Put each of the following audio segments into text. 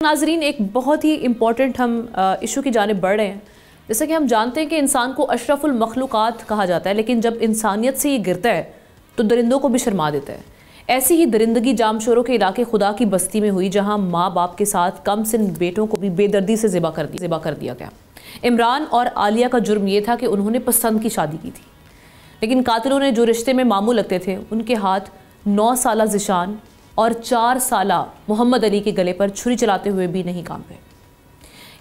नाजरीन, एक बहुत ही इम्पॉर्टेंट हम इशू की जानिब बढ़ रहे हैं। जैसे कि हम जानते हैं कि इंसान को अशरफुल मखलूक़ात कहा जाता है, लेकिन जब इंसानियत से ये गिरता है तो दरिंदों को भी शर्मा देता है। ऐसी ही दरिंदगी जामशोरों के इलाके खुदा की बस्ती में हुई, जहां माँ बाप के साथ कम सिन बेटों को भी बेदर्दी से ज़िबा कर दिया गया। इमरान और आलिया का जुर्म ये था कि उन्होंने पसंद की शादी की थी, लेकिन कातिलों ने जो रिश्ते में मामू लगते थे उनके हाथ 9 साला ज़िशान और 4 साला मोहम्मद अली के गले पर छुरी चलाते हुए भी नहीं काम पे।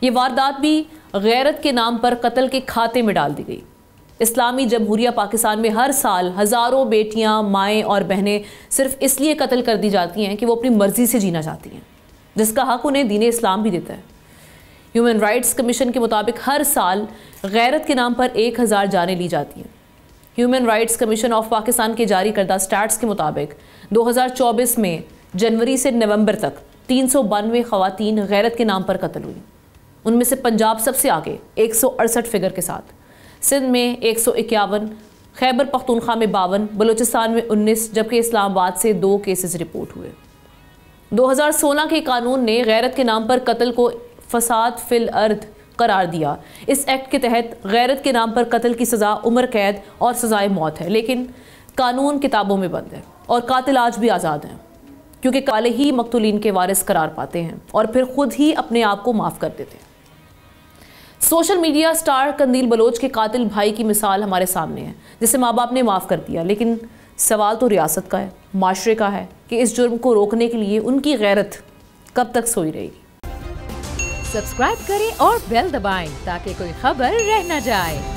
ये वारदात भी गैरत के नाम पर कत्ल के खाते में डाल दी गई। इस्लामी जमहूरिया पाकिस्तान में हर साल हज़ारों बेटियां, माएँ और बहनें सिर्फ इसलिए कत्ल कर दी जाती हैं कि वो अपनी मर्ज़ी से जीना चाहती हैं, जिसका हक उन्हें दीन इस्लाम भी देता है। ह्यूमन राइट्स कमीशन के मुताबिक हर साल गैरत के नाम पर 1000 जानें ली जाती हैं। Human rights commission of Pakistan के जारी करदा स्टैट्स के मुताबिक 2024 में जनवरी से नवंबर तक 392 ख़वातीन गैरत के नाम पर कत्ल हुई। उनमें से पंजाब सबसे आगे 168 फिगर के साथ, सिंध में 151, खैबर पख्तूनख्वा में 52, बलूचिस्तान में 19, जबकि इस्लामाबाद से 2 केसेस रिपोर्ट हुए। 2016 के कानून ने गैरत के नाम पर कत्ल को फसाद फिल अर्द करार दिया। इस एक्ट के तहत गैरत के नाम पर कत्ल की सज़ा उम्र कैद और सज़ाए मौत है, लेकिन कानून किताबों में बंद है और कातिल आज भी आज़ाद हैं, क्योंकि काले ही मकतूलीन के वारिस करार पाते हैं और फिर खुद ही अपने आप को माफ़ कर देते हैं। सोशल मीडिया स्टार कंदील बलोच के कातिल भाई की मिसाल हमारे सामने है, जिसे माँ बाप ने माफ़ कर दिया, लेकिन सवाल तो रियासत का है, माशरे का है कि इस जुर्म को रोकने के लिए उनकी गैरत कब तक सोई रहेगी। सब्सक्राइब करें और बेल दबाएं ताकि कोई खबर रह न जाए।